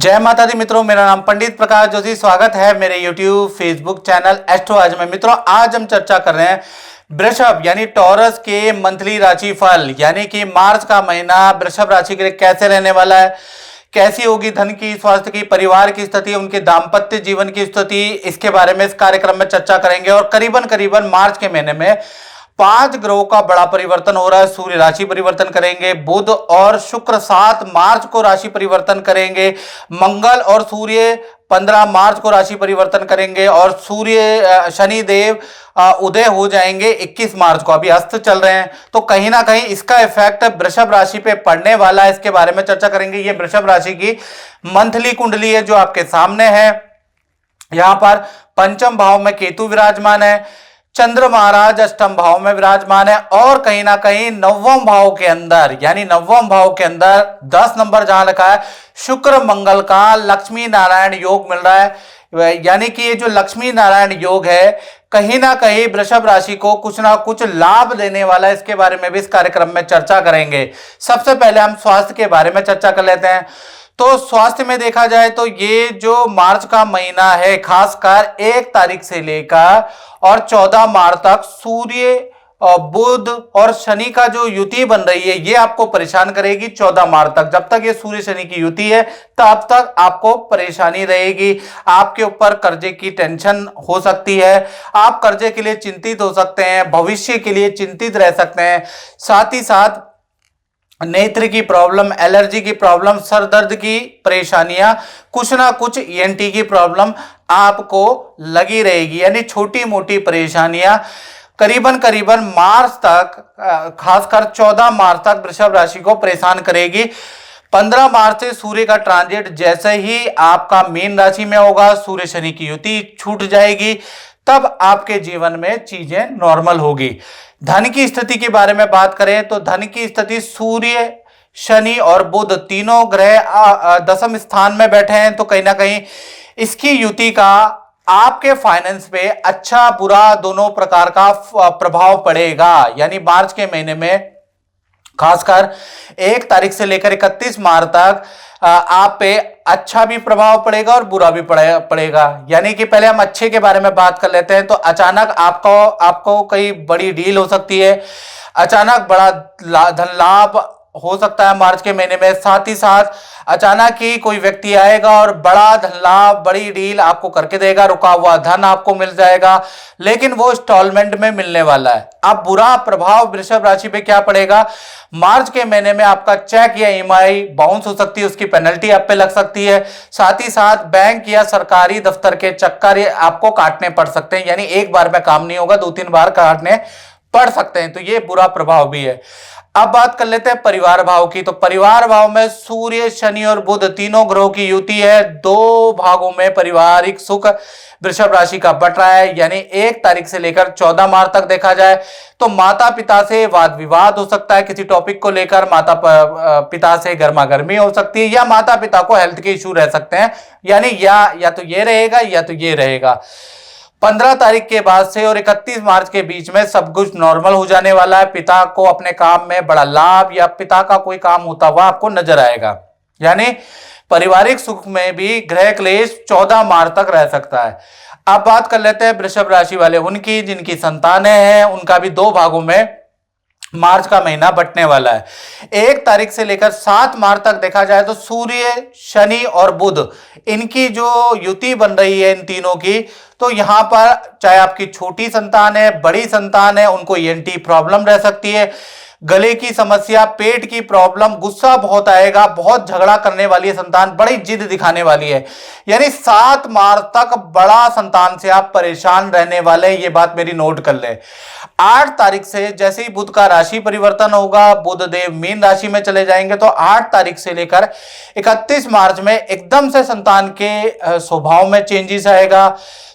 जय माता दी मित्रों, मेरा नाम पंडित प्रकाश जोशी। स्वागत है मेरे YouTube फेसबुक चैनल एस्ट्रो आज में। मित्रों, आज हम चर्चा कर रहे हैं वृषभ यानी टॉरस के मंथली राशि फल, यानी कि मार्च का महीना वृषभ राशि के लिए कैसे रहने वाला है, कैसी होगी धन की, स्वास्थ्य की, परिवार की स्थिति, उनके दाम्पत्य जीवन की स्थिति, इसके बारे में इस कार्यक्रम में चर्चा करेंगे। और करीबन करीबन मार्च के महीने में 5 ग्रहों का बड़ा परिवर्तन हो रहा है। सूर्य राशि परिवर्तन करेंगे, बुध और शुक्र 7 मार्च को राशि परिवर्तन करेंगे, मंगल और सूर्य 15 मार्च को राशि परिवर्तन करेंगे और सूर्य शनि देव उदय हो जाएंगे 21 मार्च को। अभी अस्त चल रहे हैं, तो कहीं ना कहीं इसका इफेक्ट वृषभ राशि पे पड़ने वाला है। इसके बारे में चर्चा करेंगे। ये वृषभ राशि की मंथली कुंडली है जो आपके सामने है। यहां पर पंचम भाव में केतु विराजमान है, चंद्र महाराज अष्टम भाव में विराजमान है और कहीं ना कहीं नवम भाव के अंदर, यानी नवम भाव के अंदर 10 नंबर जहां लिखा है, शुक्र मंगल का लक्ष्मी नारायण योग मिल रहा है। यानी कि ये जो लक्ष्मी नारायण योग है कहीं ना कहीं वृषभ राशि को कुछ ना कुछ लाभ देने वाला है। इसके बारे में भी इस कार्यक्रम में चर्चा करेंगे। सबसे पहले हम स्वास्थ्य के बारे में चर्चा कर लेते हैं। तो स्वास्थ्य में देखा जाए तो ये जो मार्च का महीना है, खासकर 1 तारीख से लेकर और 14 मार्च तक सूर्य और बुध और शनि का जो युति बन रही है ये आपको परेशान करेगी। 14 मार्च तक, जब तक ये सूर्य शनि की युति है तब तक आपको परेशानी रहेगी। आपके ऊपर कर्जे की टेंशन हो सकती है, आप कर्जे के लिए चिंतित हो सकते हैं, भविष्य के लिए चिंतित रह सकते हैं। साथ ही साथ नेत्र की प्रॉब्लम, एलर्जी की प्रॉब्लम, सर दर्द की परेशानियां, कुछ ना कुछ ईएनटी की प्रॉब्लम आपको लगी रहेगी। यानी छोटी मोटी परेशानियां करीबन करीबन मार्च तक, खासकर 14 मार्च तक वृषभ राशि को परेशान करेगी। 15 मार्च से सूर्य का ट्रांजिट जैसे ही आपका मीन राशि में होगा, सूर्य शनि की युति छूट जाएगी, तब आपके जीवन में चीजें नॉर्मल होगी। धन की स्थिति के बारे में बात करें तो धन की स्थिति, सूर्य शनि और बुध तीनों ग्रह 10वें स्थान में बैठे हैं, तो कहीं ना कहीं इसकी युति का आपके फाइनेंस पे अच्छा बुरा दोनों प्रकार का प्रभाव पड़ेगा। यानी मार्च के महीने में खासकर 1 तारीख से लेकर 31 मार्च तक आप पे अच्छा भी प्रभाव पड़ेगा और बुरा भी पड़ेगा। यानी कि पहले हम अच्छे के बारे में बात कर लेते हैं। तो अचानक आपको कई बड़ी डील हो सकती है, अचानक बड़ा धन लाभ हो सकता है मार्च के महीने में। साथ ही साथ अचानक ही कोई व्यक्ति आएगा और बड़ा धन लाभ, बड़ी डील आपको करके देगा, रुका हुआ धन आपको मिल जाएगा, लेकिन वो इंस्टॉलमेंट में मिलने वाला है। अब बुरा प्रभाव वृषभ राशि पे क्या पड़ेगा, मार्च के महीने में आपका चेक या ईएमआई बाउंस हो सकती है, उसकी पेनल्टी आप पे लग सकती है। साथ ही साथ बैंक या सरकारी दफ्तर के चक्कर आपको काटने पड़ सकते हैं। यानी एक बार में काम नहीं होगा, 2-3 बार काटने पड़ सकते हैं, तो ये बुरा प्रभाव भी है। अब बात कर लेते हैं परिवार भाव की। तो परिवार भाव में सूर्य शनि और बुध तीनों ग्रहों की युति है। 2 भागों में पारिवारिक सुख वृषभ राशि का बट रहा है। यानी 1 तारीख से लेकर 14 मार्च तक देखा जाए तो माता पिता से वाद विवाद हो सकता है, किसी टॉपिक को लेकर माता पिता से गर्मा गर्मी हो सकती है, या माता पिता को हेल्थ के इश्यू रह सकते हैं। यानी या तो ये रहेगा या तो ये रहेगा। 15 तारीख के बाद से और 31 मार्च के बीच में सब कुछ नॉर्मल हो जाने वाला है। पिता को अपने काम में बड़ा लाभ या पिता का कोई काम होता हुआ आपको नजर आएगा। यानी पारिवारिक सुख में भी ग्रह क्लेश 14 मार्च तक रह सकता है। अब बात कर लेते हैं वृषभ राशि वाले उनकी, जिनकी संतानें हैं, उनका भी 2 भागों में मार्च का महीना बंटने वाला है। 1 तारीख से लेकर 7 मार्च तक देखा जाए तो सूर्य शनि और बुध इनकी जो युति बन रही है इन तीनों की, तो यहां पर चाहे आपकी छोटी संतान है, बड़ी संतान है, उनको ईएनटी प्रॉब्लम रह सकती है, गले की समस्या, पेट की प्रॉब्लम, गुस्सा बहुत आएगा, बहुत झगड़ा करने वाली है संतान, बड़ी जिद दिखाने वाली है। यानी 7 मार्च तक बड़ा संतान से आप परेशान रहने वाले हैं, ये बात मेरी नोट कर ले। 8 तारीख से जैसे ही बुध का राशि परिवर्तन होगा, बुध देव मीन राशि में चले जाएंगे, तो 8 तारीख से लेकर 31 मार्च में एकदम से संतान के स्वभाव में चेंजेस आएगा।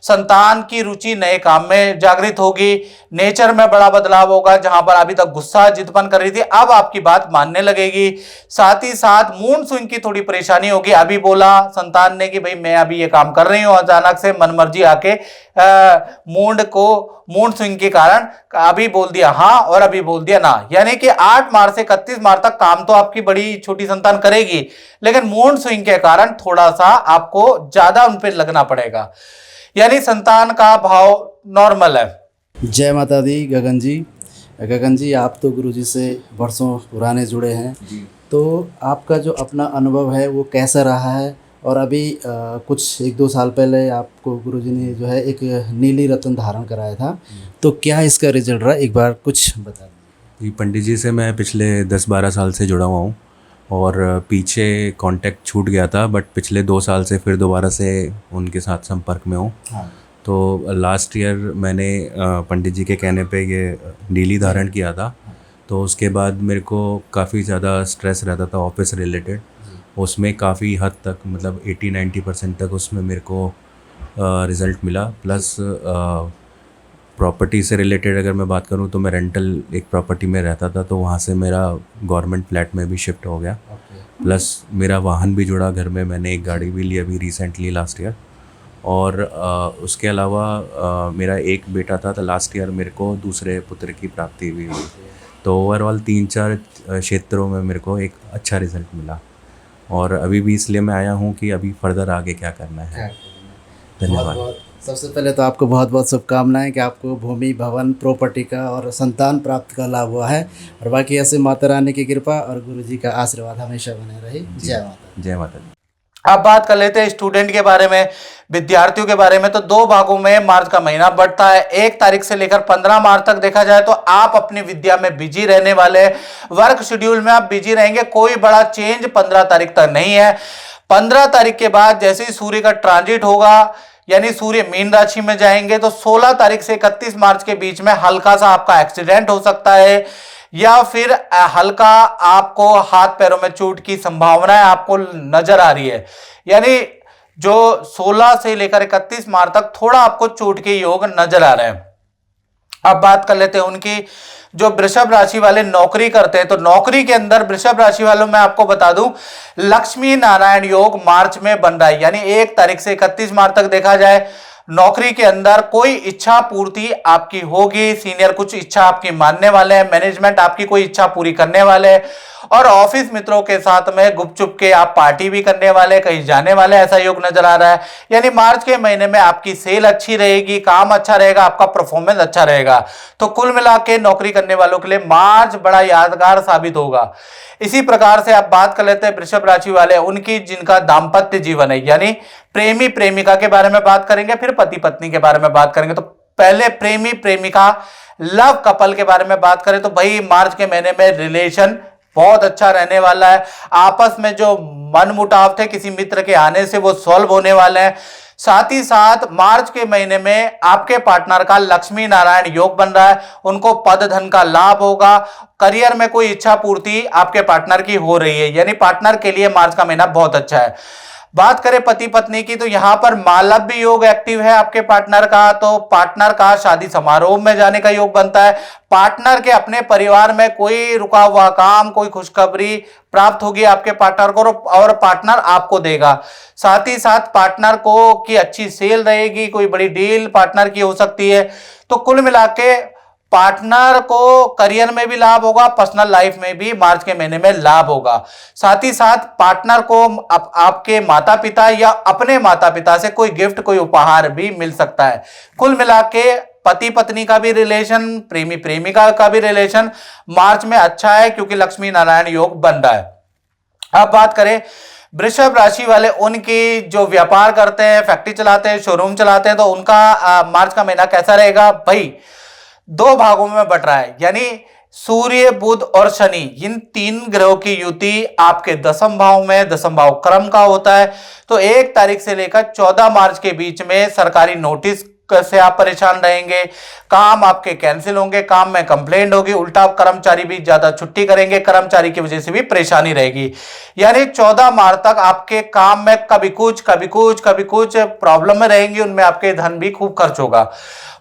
संतान की रुचि नए काम में जागृत होगी, नेचर में बड़ा बदलाव होगा। जहां पर अभी तक गुस्सा जिद उत्पन्न कर रही थी, अब आपकी बात मानने लगेगी। साथ ही साथ मूड स्विंग की थोड़ी परेशानी होगी। अभी बोला संतान ने कि भाई मैं अभी ये काम कर रही हूं, अचानक से मनमर्जी आके मूड स्विंग के कारण अभी बोल दिया हाँ और अभी बोल दिया ना। यानी कि 8 मार्च से 31 मार्च तक काम तो आपकी बड़ी छोटी संतान करेगी, लेकिन मूड स्विंग के कारण थोड़ा सा आपको ज्यादा उन पर लगना पड़ेगा। यानी संतान का भाव नॉर्मल है। जय माता दी गगन जी। गगन जी, आप तो गुरुजी से वर्षों पुराने जुड़े हैं जी। तो आपका जो अपना अनुभव है वो कैसा रहा है? और अभी कुछ 1-2 साल पहले आपको गुरुजी ने जो है एक नीली रत्न धारण कराया था, तो क्या इसका रिजल्ट रहा, एक बार कुछ बता दीजिए। जी, पंडित जी से मैं पिछले 10-12 साल से जुड़ा हुआ हूँ और पीछे कांटेक्ट छूट गया था, बट पिछले 2 साल से फिर दोबारा से उनके साथ संपर्क में हूँ। हाँ। तो लास्ट ईयर मैंने पंडित जी के कहने पे ये नीली धारण किया था। तो उसके बाद मेरे को काफ़ी ज़्यादा स्ट्रेस रहता था ऑफिस रिलेटेड, उसमें काफ़ी हद तक मतलब 80-90% तक उसमें मेरे को रिज़ल्ट मिला। प्लस प्रॉपर्टी से रिलेटेड अगर मैं बात करूं तो मैं रेंटल एक प्रॉपर्टी में रहता था, तो वहाँ से मेरा गवर्नमेंट फ्लैट में भी शिफ्ट हो गया। प्लस मेरा वाहन भी जुड़ा घर में, मैंने एक गाड़ी भी ली अभी रिसेंटली लास्ट ईयर। और उसके अलावा मेरा एक बेटा था, तो लास्ट ईयर मेरे को दूसरे पुत्र की प्राप्ति भी हुई। तो ओवरऑल 3-4 क्षेत्रों में मेरे को एक अच्छा रिज़ल्ट मिला और अभी भी इसलिए मैं आया हूँ कि अभी फर्दर आगे क्या करना है। धन्यवाद। सबसे पहले तो आपको बहुत बहुत शुभकामनाएं कि आपको भूमि, भवन, प्रॉपर्टी का और संतान प्राप्त का लाभ हुआ है, और बाकी ऐसे माता रानी की कृपा और गुरुजी का आशीर्वाद हमेशा बने रहे। जय माता। जय माता दी। अब बात कर लेते हैं स्टूडेंट के बारे में, विद्यार्थियों के बारे में। तो 2 भागों में मार्च का महीना बढ़ता है। 1 तारीख से लेकर 15 मार्च तक देखा जाए तो आप अपनी विद्या में बिजी रहने वाले, वर्क शेड्यूल में आप बिजी रहेंगे। कोई बड़ा चेंज 15 तारीख तक नहीं है। 15 तारीख के बाद जैसे ही सूर्य का ट्रांजिट होगा, यानी सूर्य मीन राशि में जाएंगे, तो 16 तारीख से 31 मार्च के बीच में हल्का सा आपका एक्सीडेंट हो सकता है, या फिर हल्का आपको हाथ पैरों में चोट की संभावनाएं आपको नजर आ रही है। यानी जो 16 से लेकर 31 मार्च तक थोड़ा आपको चोट के योग नजर आ रहे हैं। अब बात कर लेते हैं उनकी, जो वृषभ राशि वाले नौकरी करते हैं, तो नौकरी के अंदर वृषभ राशि वालों में आपको बता दूं, लक्ष्मी नारायण योग मार्च में बन रहा है। यानी 1 तारीख से 31 मार्च तक देखा जाए, नौकरी के अंदर कोई इच्छा पूर्ति आपकी होगी। सीनियर कुछ इच्छा आपकी मानने वाले हैं, मैनेजमेंट आपकी कोई इच्छा पूरी करने वाले हैं, और ऑफिस मित्रों के साथ में गुपचुप के आप पार्टी भी करने वाले, कहीं जाने वाले, ऐसा योग नजर आ रहा है। यानी मार्च के महीने में आपकी सेल अच्छी रहेगी, काम अच्छा रहेगा, आपका परफॉर्मेंस अच्छा रहेगा। तो कुल मिला के नौकरी करने वालों के लिए मार्च बड़ा यादगार साबित होगा। इसी प्रकार से आप बात कर लेते हैं वृषभ राशि वाले उनकी, जिनका दाम्पत्य जीवन है, यानी प्रेमी प्रेमिका के बारे में बात करेंगे, फिर पति पत्नी के बारे में बात करेंगे। तो पहले प्रेमी प्रेमिका लव कपल के बारे में बात करें तो भाई मार्च के महीने में रिलेशन बहुत अच्छा रहने वाला है। आपस में जो मनमुटाव थे किसी मित्र के आने से वो सॉल्व होने वाले हैं। साथ ही साथ मार्च के महीने में आपके पार्टनर का लक्ष्मी नारायण योग बन रहा है, उनको पद धन का लाभ होगा। करियर में कोई इच्छा पूर्ति आपके पार्टनर की हो रही है, यानी पार्टनर के लिए मार्च का महीना बहुत अच्छा है। बात करें पति पत्नी की, तो यहां पर मालव्य योग एक्टिव है आपके पार्टनर का, तो पार्टनर का शादी समारोह में जाने का योग बनता है। पार्टनर के अपने परिवार में कोई रुका हुआ काम, कोई खुशखबरी प्राप्त होगी आपके पार्टनर को, और पार्टनर आपको देगा। साथ ही साथ पार्टनर को की अच्छी सेल रहेगी, कोई बड़ी डील पार्टनर की हो सकती है। तो कुल मिला के पार्टनर को करियर में भी लाभ होगा, पर्सनल लाइफ में भी मार्च के महीने में लाभ होगा। साथ ही साथ पार्टनर को आपके माता पिता या अपने माता पिता से कोई गिफ्ट, कोई उपहार भी मिल सकता है। कुल मिला के पति पत्नी का भी रिलेशन, प्रेमी प्रेमिका का भी रिलेशन मार्च में अच्छा है, क्योंकि लक्ष्मी नारायण योग बन रहा है। अब बात करें वृषभ राशि वाले उनकी, जो व्यापार करते हैं, फैक्ट्री चलाते हैं, शोरूम चलाते हैं, तो उनका मार्च का महीना कैसा रहेगा भाई? 2 भागों में बट रहा है, यानी सूर्य, बुध और शनि, इन 3 ग्रहों की युति आपके 10वें भाव में, 10वां भाव कर्म का होता है। तो 1 तारीख से लेकर 14 मार्च के बीच में सरकारी नोटिस से आप परेशान रहेंगे, काम आपके कैंसिल होंगे, काम में कंप्लेंट होगी, उल्टा कर्मचारी भी ज्यादा छुट्टी करेंगे, कर्मचारी की वजह से भी परेशानी रहेगी। यानी 14 मार्च तक आपके काम में कभी कुछ प्रॉब्लम में रहेंगी, उनमें आपके धन भी खूब खर्च होगा।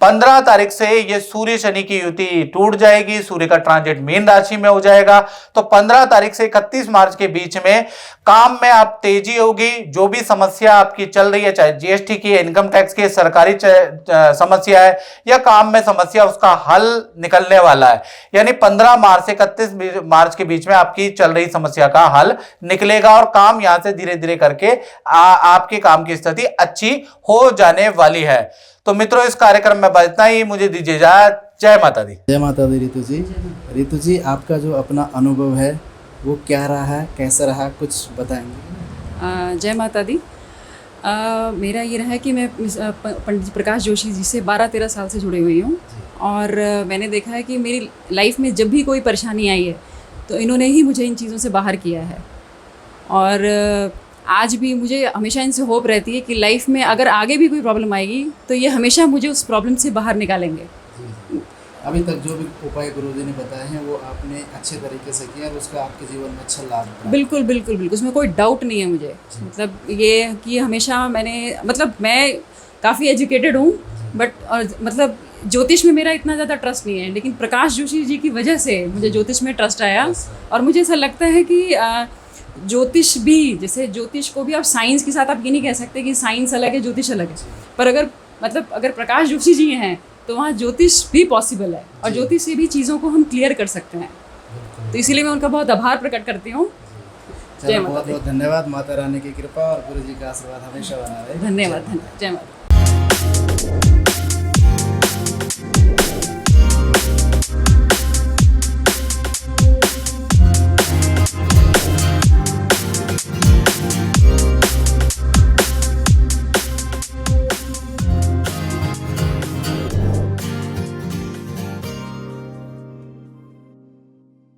15 तारीख से ये सूर्य शनि की युति टूट जाएगी, सूर्य का ट्रांजिट मीन राशि में हो जाएगा। तो 15 तारीख से 31 मार्च के बीच में काम में आप तेजी होगी। जो भी समस्या आपकी चल रही है, चाहे जीएसटी की, इनकम टैक्स की, सरकारी समस्या है या काम में समस्या, उसका हल निकलने वाला है। यानी 15 मार्च से 31 मार्च के बीच में आपकी चल रही समस्या का हल निकलेगा और काम यहां से धीरे धीरे करके आपके काम की स्थिति अच्छी हो जाने वाली है। तो मित्रों, इस कार्यक्रम में बस इतना ही। मुझे दीजिए इजाजत। जय माता दी। जय माता दी रितु जी। रितु जी, आपका जो अपना अनुभव है वो क्या रहा है, कैसा रहा, कुछ बताएंगे? जय माता दी। मेरा ये रहा है कि मैं पंडित प्रकाश जोशी जी से 12-13 साल से जुड़ी हुई हूँ और मैंने देखा है कि मेरी लाइफ में जब भी कोई परेशानी आई है तो इन्होंने ही मुझे इन चीज़ों से बाहर किया है। और आज भी मुझे हमेशा इनसे होप रहती है कि लाइफ में अगर आगे भी कोई प्रॉब्लम आएगी तो ये हमेशा मुझे उस प्रॉब्लम से बाहर निकालेंगे। अभी तक जो भी उपाय गुरुजी ने बताए हैं वो आपने अच्छे तरीके से किया और उसका आपके जीवन में अच्छा लाभ रहा। बिल्कुल बिल्कुल बिल्कुल, उसमें कोई डाउट नहीं है मुझे। मतलब ये कि हमेशा मैं काफ़ी एजुकेटेड हूँ बट मतलब ज्योतिष में मेरा इतना ज़्यादा ट्रस्ट नहीं है, लेकिन प्रकाश जोशी जी की वजह से मुझे ज्योतिष में ट्रस्ट आया। और मुझे ऐसा लगता है कि ज्योतिष भी, जैसे ज्योतिष को भी आप साइंस के साथ आप ये नहीं कह सकते कि साइंस अलग है ज्योतिष अलग है, पर अगर प्रकाश जोशी जी हैं तो वहाँ ज्योतिष भी पॉसिबल है और ज्योतिष से भी चीज़ों को हम क्लियर कर सकते हैं। तो इसीलिए मैं उनका बहुत आभार प्रकट करती हूँ। जय माता बहुत बहुत धन्यवाद। माता रानी की कृपा और गुरु जी का आशीर्वाद हमेशा बना रहे। धन्यवाद। जय माता।